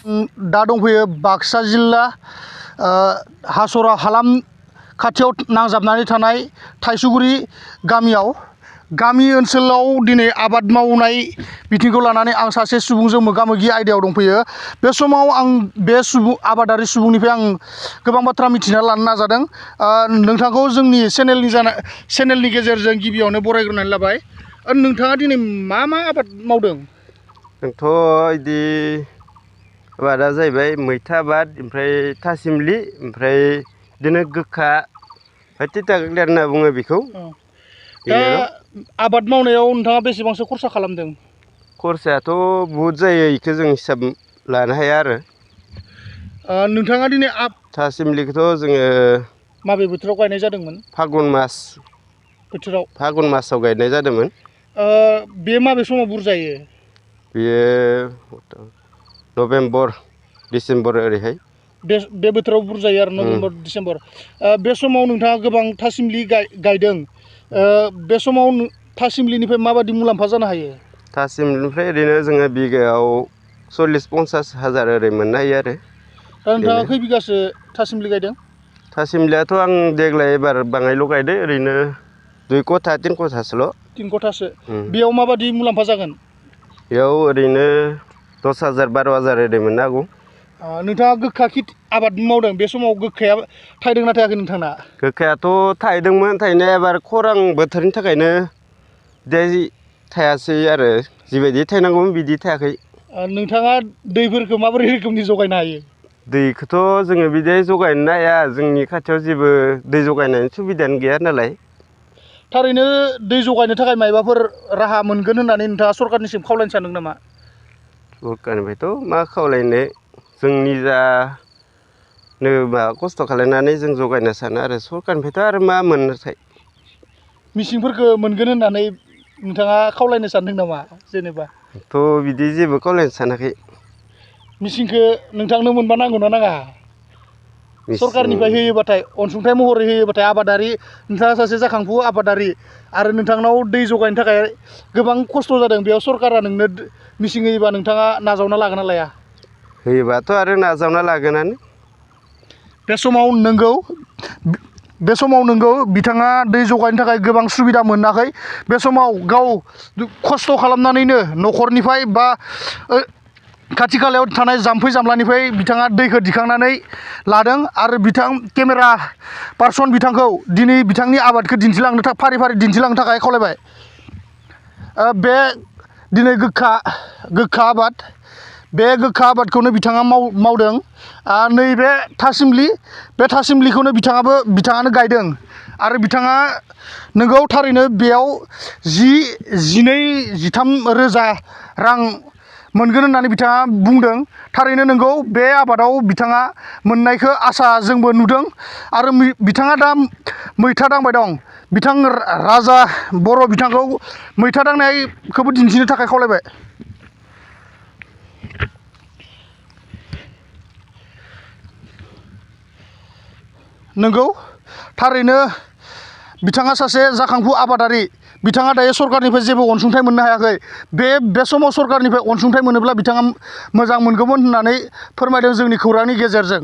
दा दंफैयो बाक्सा जिल्ला हासरा हालाम खाथियाव नांजाबनानै थानाय थाइसुगुरि गामियाव गामि ओनसोलाव दिनै आबाद मावनाय बिथिंखौ लानानै आं सासे सुबुंजों मोगा-मोगि आयदायाव दंफैयो। बे समाव आं बे आबादारि सुबुंनिफ्राय आं गोबां बाथ्रा मिथिना लानो नाजादों। नोंथांखौ जोंनि चेनेलनि गेजेरजों गिबियावनो बरायग्रोनानै लाबाय। नोंथाङा दिनै मा आबाद मावदों? जोंथ' इदि आबादा जाहैबाय मैथा आबाद, ओमफ्राय थासिमलि, ओमफ्राय बिदिनो गोखा, तिता केरेला होनना बुङो बेखौ। दा आबाद मावनायाव नोंथाङा बेसेबांसो खरसा खालामदों? खरसायाथ' बहुद जायो, इखो जों हिसाब लानो हाया आरो। नोंथाङा दिनै थासिमलिखौथ' जोङो माबे बोथोराव गायनाय जादोंमोन? फागुन मासाव गायनाय जादोंमोन। बे माबे समाव बुरजायो? बेयो नभेम्बर डिसेम्बर ओरैहाय। बे बोथोराव बुरजायो आरो नभेम्बर डिसेम्बर। बे समाव नोंथाङा गोबां थासिमलि गायदों। बे समाव थासिमलिनिफ्राय माबायदि मुलाम्फा जानो हायो? थासिमलिनिफ्राय ओरैनो जोङो बिगायाव 40-50 हाजार ओरै मोननो हायो आरो। दा नोंथाङा खै बिगासो थासिमलि गायदों? थासिमलियाथ' आं देग्लाय एबार बाङायल' गायदों, ओरैनो 2 कथा 3 कथासोल'। 3 कथासो। बेयाव माबायदि मुलाम्फा जागोन? बेयाव ओरैनो 10,000-12 हाजार ओरै मोननो हागौ। नोंथाङा गोखा आबाद मावदों, बे समाव गोखाया थायदोंना थायाखै नोंथांना? गोखायाथ' थायदोंमोन, थायनाया एबार खरां बोथोरनि थाखायनो थायासै आरो। जिबायदि थायनांगौमोन बिदि थायाखै। नोंथाङा दैफोरखौ माबोरै रोखोमनि जगायनो हायो? दैखौथ' जोङो बिदि जगायनो हाया, जोंनि खाथियाव जेबो दै जगायनायनि सुबिदायानो गैया नालाय। थारैनो दै जगायनो थाखाय मायबाफोर राहा मोनगोन होननानै नोंथाङा सरकारनिसिम खावलायनो सानदों नामा? सरकारनिफ्रायथ' मा खावलायनो, जोंनि खस्थ' खालायनानै जों जगायनो सानो आरो। सरकारनिफ्रायथ' आरो मा मोननोथाय। मिसिंफोरखौ मोनगोन होननानै नोंथाङा खावलायनो सानदों नामा जेनेबा? बिदि जेबो खावलायनो सानाखै। मिसिंखौ नोंथांनो मोनबा नांगौना नाङा? सरकारनिफ्राय होयोबाथाय, अनसुंथाइ महरै होयोबाथाय आबादारि, नोंथाङा सासे जाखांफु आबादारि आरो नोंथांनाव दै जगायनो थाखाय गोबां खस्थ' जादों, बेयाव सरकारा नोंनो मिसिं होयोबा नोंथाङा नाजावना लागोन ना लाया? होयोबाथ' आरो नाजावना लागोनानो। बे समाव नोंगौ बिथाङा दै जगायनो थाखाय गोबां सुबिदा मोनाखै। बे समाव गाव खस्थ' खालामनानैनो न'खरनिफ्राय बा खाथि खालायाव थानाय जाम्फै जामलानिफ्राय बिथाङा दैखौ दिखांनानै लादों आरो केमेरा पार्सन बिथांखौ दिनै बिथांनि आबादखौ फारि फारि दिन्थिलांनो थाखाय खावलायबाय। बे दिनै गोखा आबाद, बे गोखा आबादखौनो बिथाङा मावदों। नैबे बे थासिमलिखौनो बिथाङानो गायदों आरो बिथाङा नोंगौ थारैनो बेयाव 10-13 रोजा रां मोनगोन होननानै बिथाङा बुंदों। थारैनो नोंगौ, बे आबादाव बिथाङा मोननायखौ आसा जोंबो नुदों आरो बिथाङा दा मैथा दांबाय दं। बिथां राजा बर' बिथांखौ मैथा दांनायखौबो दिन्थिनो थाखाय खावलायबाय। नोंगौ थारैनो बिथाङा सासे जाखांफु आबादारि, बिथाङा दायो सरकारनिफ्राय जेबो अनसुंथाइ मोननो हायाखै। बे समाव सरकारनिफ्राय अनसुंथाइ मोनोब्ला बिथाङा मोजां मोनगौमोन होननानै फोरमायदों जोंनि खौरांनि गेजेरजों।